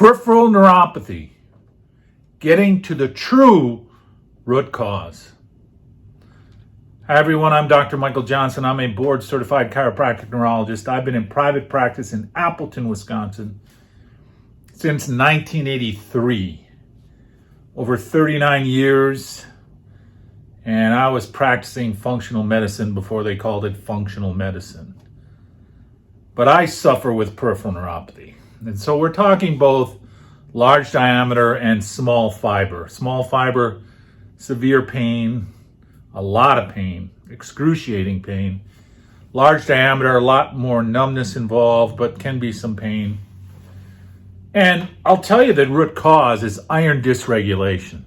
Peripheral neuropathy, getting to the true root cause. Hi everyone, I'm Dr. Michael Johnson. I'm a board certified chiropractic neurologist. I've been in private practice in Appleton, Wisconsin since 1983, over 39 years, and I was practicing functional medicine before they called it functional medicine. But I suffer with peripheral neuropathy. And so we're talking both large diameter and small fiber. Small fiber, severe pain, a lot of pain, excruciating pain. Large diameter, a lot more numbness involved, but can be some pain. And I'll tell you the root cause is iron dysregulation.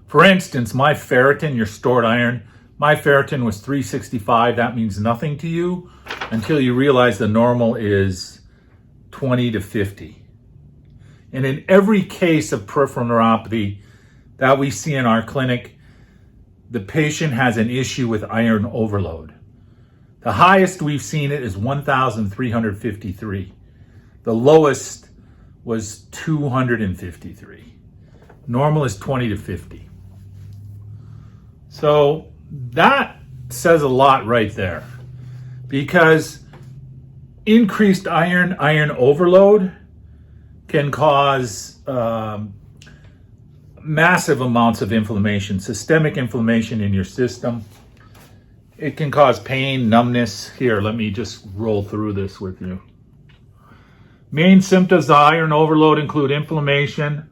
For instance, my ferritin, your stored iron, my ferritin was 365. That means nothing to you until you realize the normal is 20 to 50. And in every case of peripheral neuropathy that we see in our clinic, the patient has an issue with iron overload. The highest we've seen it is 1,353. The lowest was 253. Normal is 20 to 50. So that says a lot right there, because increased iron overload can cause massive amounts of inflammation, systemic inflammation in your system. It can cause pain, numbness. Here, let me just roll through this with you. Main symptoms of iron overload include inflammation,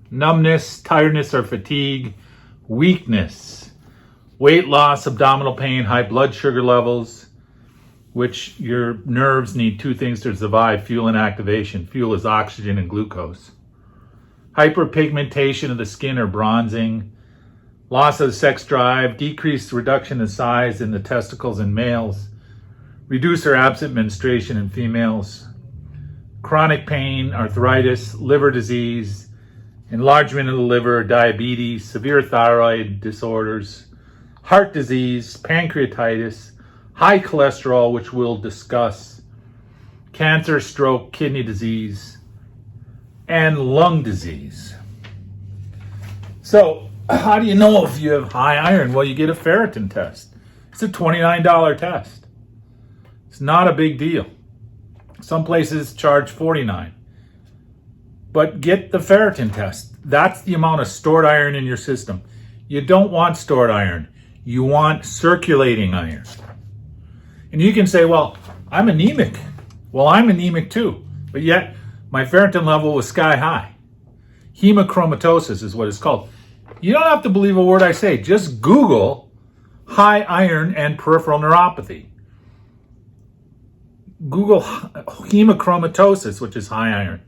numbness, tiredness or fatigue, weakness, weight loss, abdominal pain, high blood sugar levels, which your nerves need two things to survive: fuel and activation. Fuel is oxygen and glucose. Hyperpigmentation of the skin or bronzing, loss of sex drive, decreased reduction in size in the testicles in males, reduced or absent menstruation in females, chronic pain, arthritis, liver disease, enlargement of the liver, diabetes, severe thyroid disorders, heart disease, pancreatitis, high cholesterol, which we'll discuss, cancer, stroke, kidney disease, and lung disease. So how do you know if you have high iron? Well, you get a ferritin test. It's a $29 test. It's not a big deal. Some places charge $49. But get the ferritin test. That's the amount of stored iron in your system. You don't want stored iron. You want circulating iron. And you can say, well, I'm anemic. Well, I'm anemic too. But yet, my ferritin level was sky high. Hemochromatosis is what it's called. You don't have to believe a word I say. Just Google high iron and peripheral neuropathy. Google hemochromatosis, which is high iron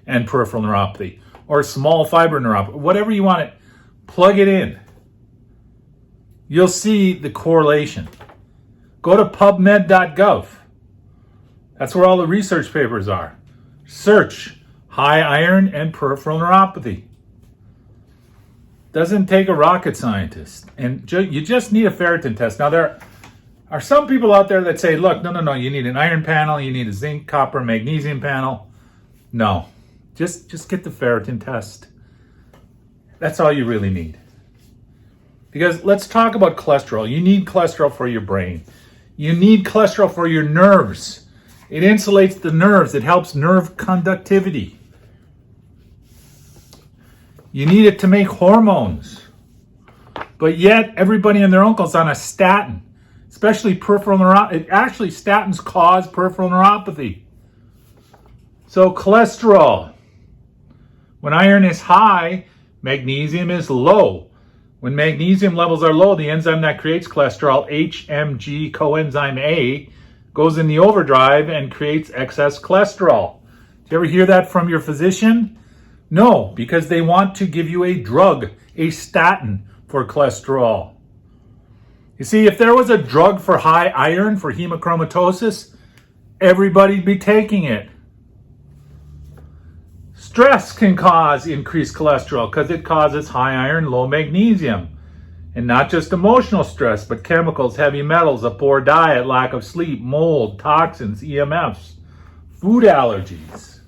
and peripheral neuropathy, or small fiber neuropathy, whatever you want it. Plug it in. You'll see the correlation. Go to pubmed.gov. That's where all the research papers are. Search high iron and peripheral neuropathy. Doesn't take a rocket scientist. And you just need a ferritin test. Now, there are some people out there that say, look, no, you need an iron panel, you need a zinc, copper, magnesium panel. No, just get the ferritin test. That's all you really need. Because let's talk about cholesterol. You need cholesterol for your brain. You need cholesterol for your nerves. It insulates the nerves. It helps nerve conductivity. You need it to make hormones. But yet, everybody and their uncle's on a statin, especially peripheral neuropathy. Actually, statins cause peripheral neuropathy. So cholesterol. When iron is high, magnesium is low. When magnesium levels are low, the enzyme that creates cholesterol, HMG coenzyme A, goes in the overdrive and creates excess cholesterol. Did you ever hear that from your physician? No, because they want to give you a drug, a statin for cholesterol. You see, if there was a drug for high iron, for hemochromatosis, everybody'd be taking it. Stress can cause increased cholesterol because it causes high iron, low magnesium. And not just emotional stress, but chemicals, heavy metals, a poor diet, lack of sleep, mold, toxins, EMFs, food allergies.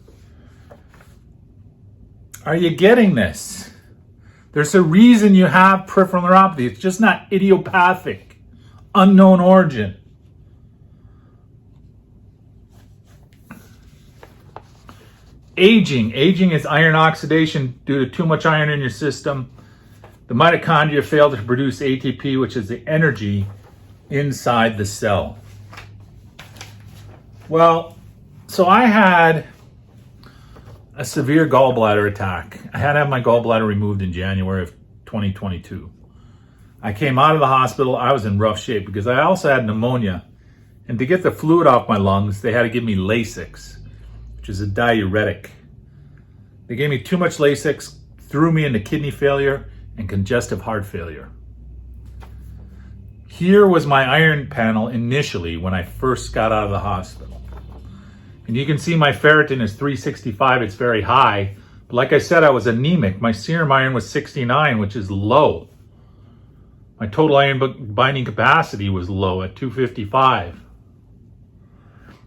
Are you getting this? There's a reason you have peripheral neuropathy. It's just not idiopathic, unknown origin. Aging. Aging is iron oxidation due to too much iron in your system. The mitochondria fail to produce ATP, which is the energy inside the cell. Well, so I had a severe gallbladder attack. I had to have my gallbladder removed in January of 2022. I came out of the hospital. I was in rough shape because I also had pneumonia. And to get the fluid off my lungs, they had to give me Lasix, which is a diuretic. They gave me too much Lasix, threw me into kidney failure and congestive heart failure. Here was my iron panel initially when I first got out of the hospital. And you can see my ferritin is 365, it's very high. But like I said, I was anemic. My serum iron was 69, which is low. My total iron binding capacity was low at 255.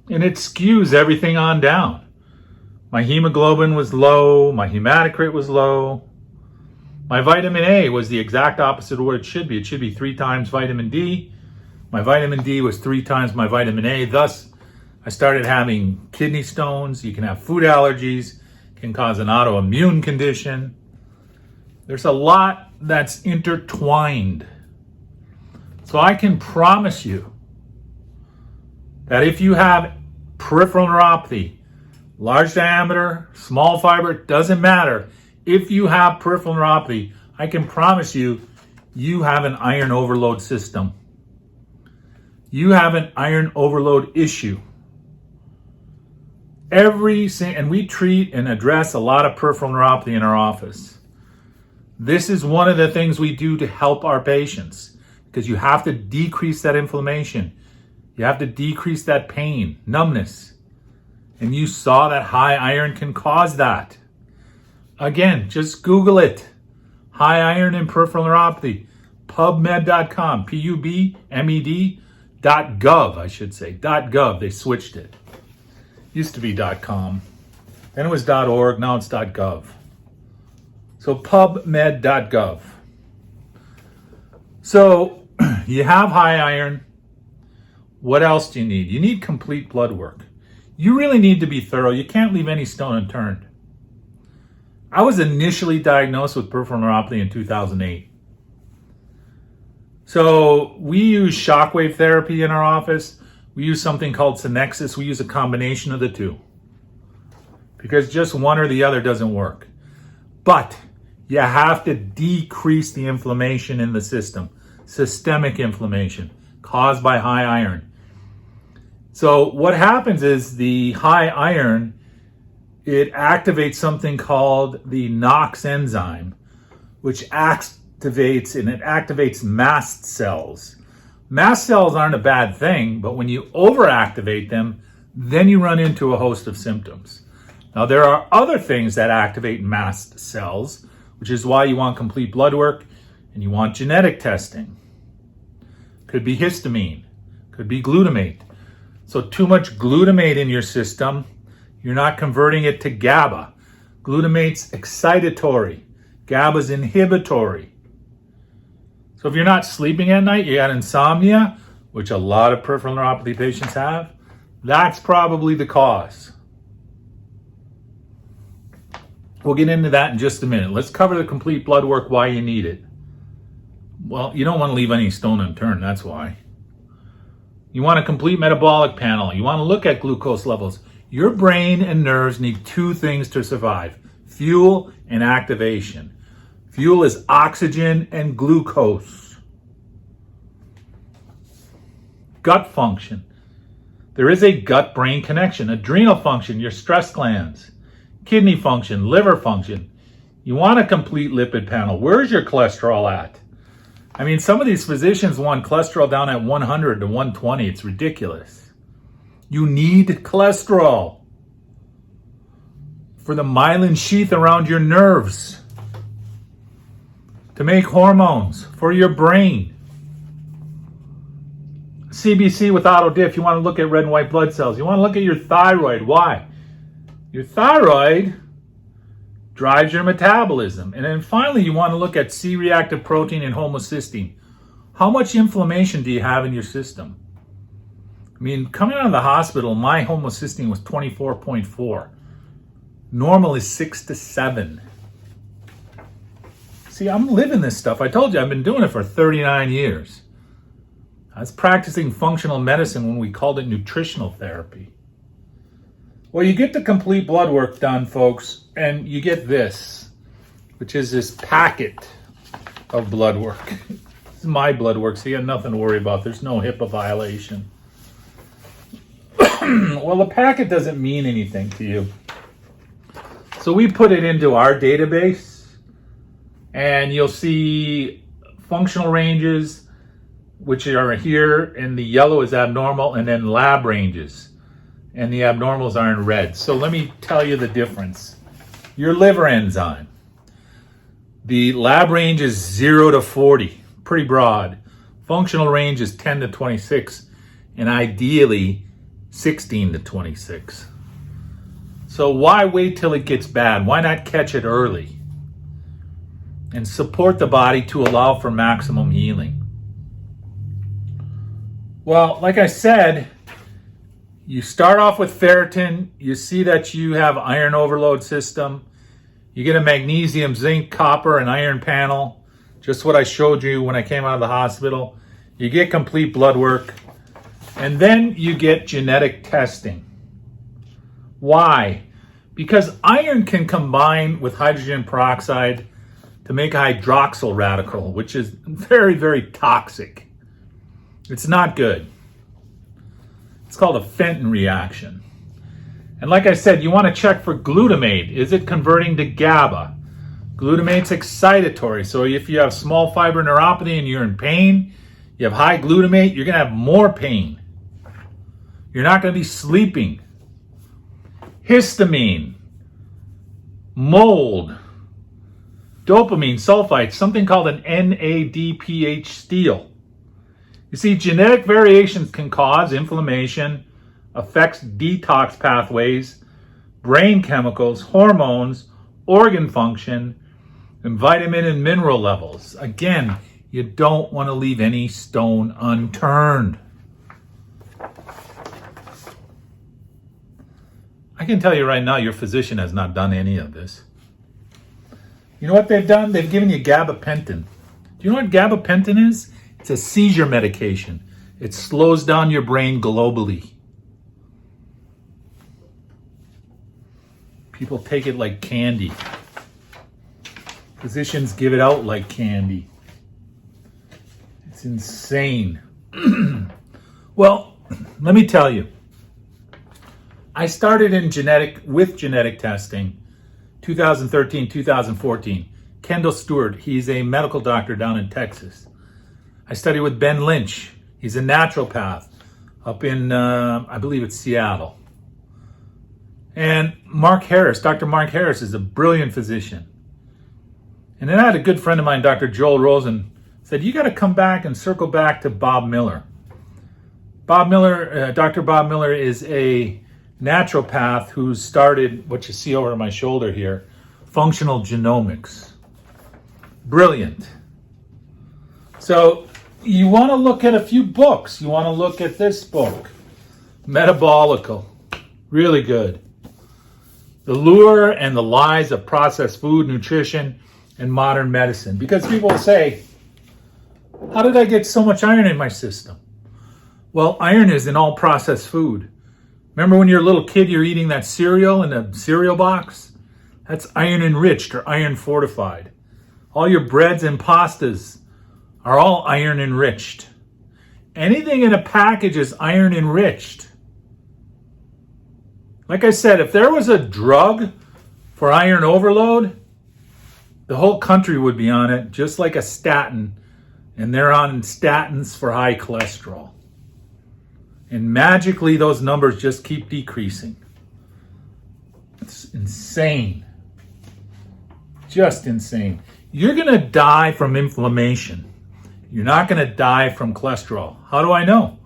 And it skews everything on down. My hemoglobin was low, my hematocrit was low. My vitamin A was the exact opposite of what it should be. It should be 3 times vitamin D. My vitamin D was 3 times my vitamin A. Thus, I started having kidney stones. You can have food allergies, can cause an autoimmune condition. There's a lot that's intertwined. So I can promise you that if you have peripheral neuropathy, large diameter, small fiber, doesn't matter. If you have peripheral neuropathy, I can promise you, you have an iron overload system. You have an iron overload issue. And we treat and address a lot of peripheral neuropathy in our office. This is one of the things we do to help our patients because you have to decrease that inflammation. You have to decrease that pain, numbness. And you saw that high iron can cause that. Again, just Google it. High iron and peripheral neuropathy. PubMed.com. PubMed.gov, I should say. .gov. They switched it. Used to be .com. Then it was .org. Now it's .gov. So PubMed.gov. So you have high iron. What else do you need? You need complete blood work. You really need to be thorough. You can't leave any stone unturned. I was initially diagnosed with peripheral neuropathy in 2008. So we use shockwave therapy in our office. We use something called Synexus. We use a combination of the two because just one or the other doesn't work. But you have to decrease the inflammation in the system, systemic inflammation caused by high iron. So what happens is the high iron, it activates something called the NOx enzyme, which activates mast cells. Mast cells aren't a bad thing, but when you overactivate them, then you run into a host of symptoms. Now, there are other things that activate mast cells, which is why you want complete blood work and you want genetic testing. Could be histamine, could be glutamate. So too much glutamate in your system, you're not converting it to GABA. Glutamate's excitatory. GABA's inhibitory. So if you're not sleeping at night, you got insomnia, which a lot of peripheral neuropathy patients have, that's probably the cause. We'll get into that in just a minute. Let's cover the complete blood work, why you need it. Well, you don't want to leave any stone unturned, that's why. You want a complete metabolic panel. You want to look at glucose levels. Your brain and nerves need 2 things to survive: fuel and activation. Fuel is oxygen and glucose. Gut function. There is a gut-brain connection. Adrenal function, your stress glands. Kidney function, liver function. You want a complete lipid panel. Where's your cholesterol at? I mean, some of these physicians want cholesterol down at 100 to 120. It's ridiculous. You need cholesterol for the myelin sheath around your nerves, to make hormones for your brain. CBC with auto diff, you want to look at red and white blood cells. You want to look at your thyroid. Why? Your thyroid drives your metabolism. And then finally, you want to look at C-reactive protein and homocysteine. How much inflammation do you have in your system? I mean, coming out of the hospital, my homocysteine was 24.4. Normal is 6 to 7. See, I'm living this stuff. I told you, I've been doing it for 39 years. I was practicing functional medicine when we called it nutritional therapy. Well, you get the complete blood work done, folks, and you get this, which is this packet of blood work. This is my blood work, so you have nothing to worry about. There's no HIPAA violation. Well, the packet doesn't mean anything to you. So we put it into our database, and you'll see functional ranges, which are here, and the yellow is abnormal, and then lab ranges, and the abnormals are in red. So let me tell you the difference. Your liver enzyme. The lab range is 0 to 40, pretty broad. Functional range is 10 to 26, and ideally 16 to 26. So why wait till it gets bad? Why not catch it early and support the body to allow for maximum healing? Well, like I said, you start off with ferritin. You see that you have iron overload system. You get a magnesium, zinc, copper, and iron panel. Just what I showed you when I came out of the hospital. You get complete blood work. And then you get genetic testing. Why? Because iron can combine with hydrogen peroxide to make a hydroxyl radical, which is very, very toxic. It's not good. It's called a Fenton reaction. And like I said, you want to check for glutamate. Is it converting to GABA? Glutamate's excitatory. So if you have small fiber neuropathy and you're in pain, you have high glutamate, you're going to have more pain. You're not going to be sleeping. Histamine, mold, dopamine, sulfite, something called an NADPH steal. You see, genetic variations can cause inflammation, affects detox pathways, brain chemicals, hormones, organ function, and vitamin and mineral levels. Again, you don't want to leave any stone unturned. I can tell you right now, your physician has not done any of this. You know what they've done? They've given you gabapentin. Do you know what gabapentin is? It's a seizure medication. It slows down your brain globally. People take it like candy. Physicians give it out like candy. It's insane. Well, let me tell you. I started with genetic testing 2013, 2014. Kendall Stewart, he's a medical doctor down in Texas. I studied with Ben Lynch. He's a naturopath up in, I believe it's Seattle. And Mark Harris, Dr. Mark Harris is a brilliant physician. And then I had a good friend of mine, Dr. Joel Rosen, said, you got to come back and circle back to Bob Miller. Dr. Bob Miller is a naturopath who started what you see over my shoulder here, functional genomics. Brilliant. So you want to look at a few books. You want to look at this book, Metabolical. Really good. The Lure and the Lies of Processed Food, Nutrition, and Modern Medicine. Because people will say, how did I get so much iron in my system? Well, iron is in all processed food. Remember when you're a little kid, you're eating that cereal in a cereal box? That's iron enriched or iron fortified. All your breads and pastas are all iron enriched. Anything in a package is iron enriched. Like I said, if there was a drug for iron overload, the whole country would be on it, just like a statin. And they're on statins for high cholesterol. And magically, those numbers just keep decreasing. It's insane. Just insane. You're going to die from inflammation. You're not going to die from cholesterol. How do I know?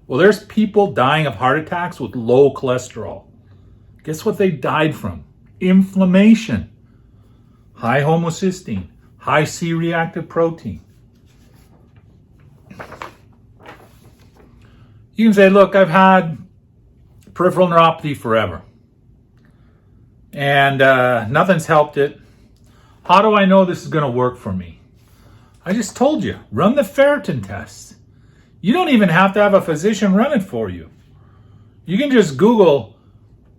Well, there's people dying of heart attacks with low cholesterol. Guess what they died from? Inflammation. high homocysteine, high C-reactive protein. You can say, look, I've had peripheral neuropathy forever, and nothing's helped it. How do I know this is going to work for me? I just told you, run the ferritin test. You don't even have to have a physician run it for you. You can just Google,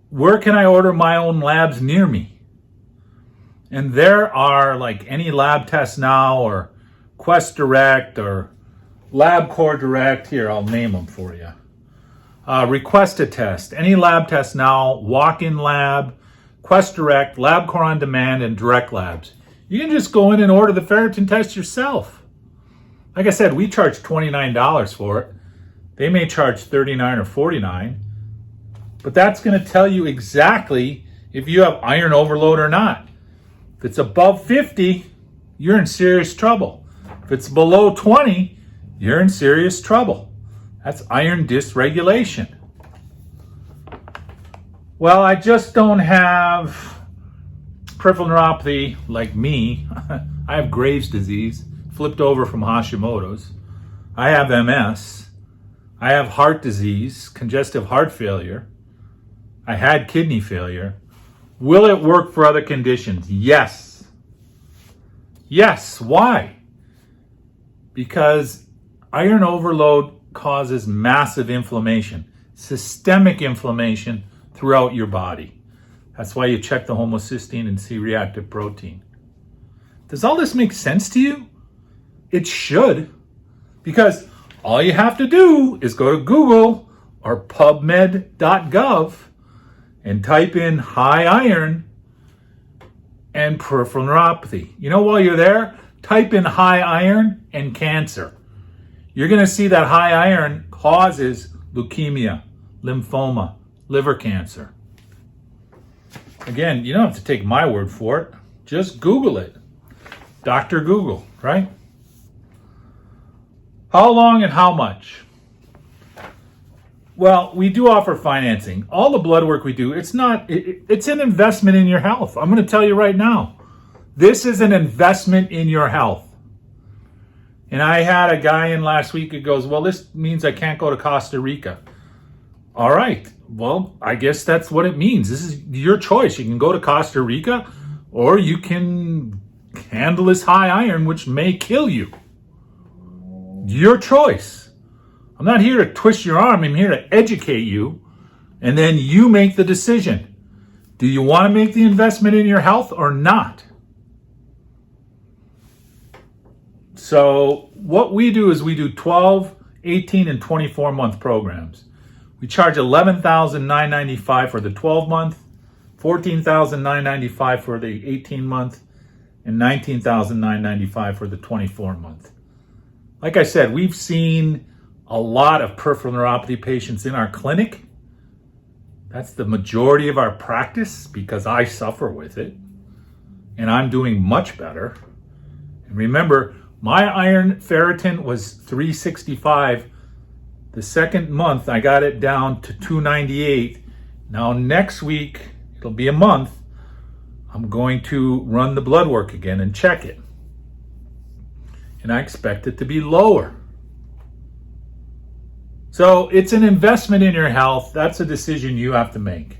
where can I order my own labs near me? And there are like any lab tests now, or Quest Direct, or LabCorp Direct. Here, I'll name them for you. Request a test. Any lab test now, walk-in lab, Quest Direct, LabCorp On Demand, and Direct Labs. You can just go in and order the ferritin test yourself. Like I said, we charge $29 for it. They may charge $39 or $49. But that's going to tell you exactly if you have iron overload or not. If it's above 50, you're in serious trouble. If it's below 20, you're in serious trouble. That's iron dysregulation. Well, I just don't have peripheral neuropathy like me. I have Graves' disease, flipped over from Hashimoto's. I have MS. I have heart disease, congestive heart failure. I had kidney failure. Will it work for other conditions? Yes. Yes. Why? Because iron overload causes massive inflammation, systemic inflammation throughout your body. That's why you check the homocysteine and C-reactive protein. Does all this make sense to you? It should, because all you have to do is go to Google or PubMed.gov and type in high iron and peripheral neuropathy. You know, while you're there, type in high iron and cancer. You're going to see that high iron causes leukemia, lymphoma, liver cancer. Again, you don't have to take my word for it. Just Google it. Dr. Google, right? How long and how much? Well, we do offer financing. All the blood work we do, it's an investment in your health. I'm going to tell you right now. This is an investment in your health. And I had a guy in last week who goes, well, this means I can't go to Costa Rica. All right. Well, I guess that's what it means. This is your choice. You can go to Costa Rica, or you can handle this high iron, which may kill you. Your choice. I'm not here to twist your arm. I'm here to educate you, and then you make the decision. Do you want to make the investment in your health or not? So what we do is we do 12, 18, and 24-month programs. We charge $11,995 for the 12-month, $14,995 for the 18-month, and $19,995 for the 24-month. Like I said, we've seen a lot of peripheral neuropathy patients in our clinic. That's the majority of our practice because I suffer with it, and I'm doing much better. And remember, my iron ferritin was 365. The second month, I got it down to 298. Now next week, it'll be a month, I'm going to run the blood work again and check it. And I expect it to be lower. So it's an investment in your health. That's a decision you have to make.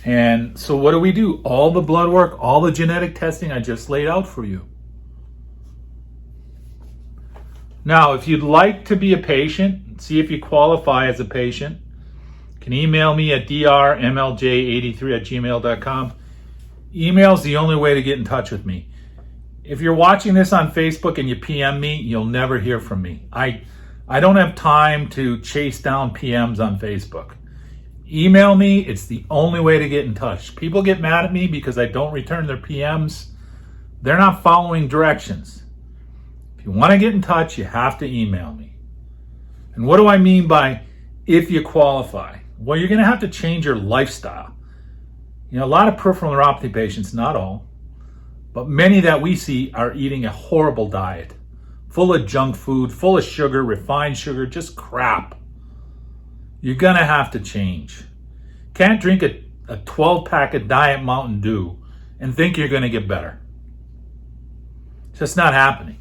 And so what do? All the blood work, all the genetic testing I just laid out for you. Now, if you'd like to be a patient, see if you qualify as a patient, you can email me at drmlj83@gmail.com. Email is the only way to get in touch with me. If you're watching this on Facebook and you PM me, you'll never hear from me. I don't have time to chase down PMs on Facebook. Email me, it's the only way to get in touch. People get mad at me because I don't return their PMs. They're not following directions. If you want to get in touch, you have to email me. And what do I mean by if you qualify? Well, you're going to have to change your lifestyle. You know, a lot of peripheral neuropathy patients, not all, but many that we see are eating a horrible diet, full of junk food, full of sugar, refined sugar, just crap. You're going to have to change. Can't drink a 12-pack of Diet Mountain Dew and think you're going to get better. It's just not happening.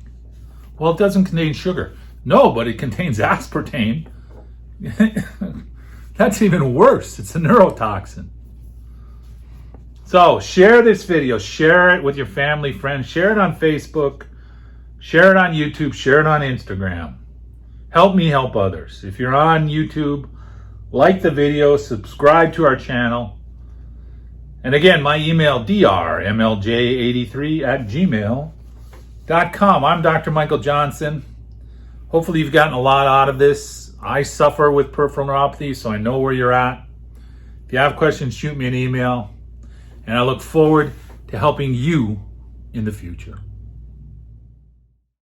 Well, it doesn't contain sugar. No, but it contains aspartame. That's even worse. It's a neurotoxin. So share this video. Share it with your family, friends. Share it on Facebook. Share it on YouTube. Share it on Instagram. Help me help others. If you're on YouTube, like the video, subscribe to our channel. And again, my email, drmlj83@gmail.com. I'm Dr. Michael Johnson. Hopefully you've gotten a lot out of this. I suffer with peripheral neuropathy, so I know where you're at. If you have questions, shoot me an email. And I look forward to helping you in the future.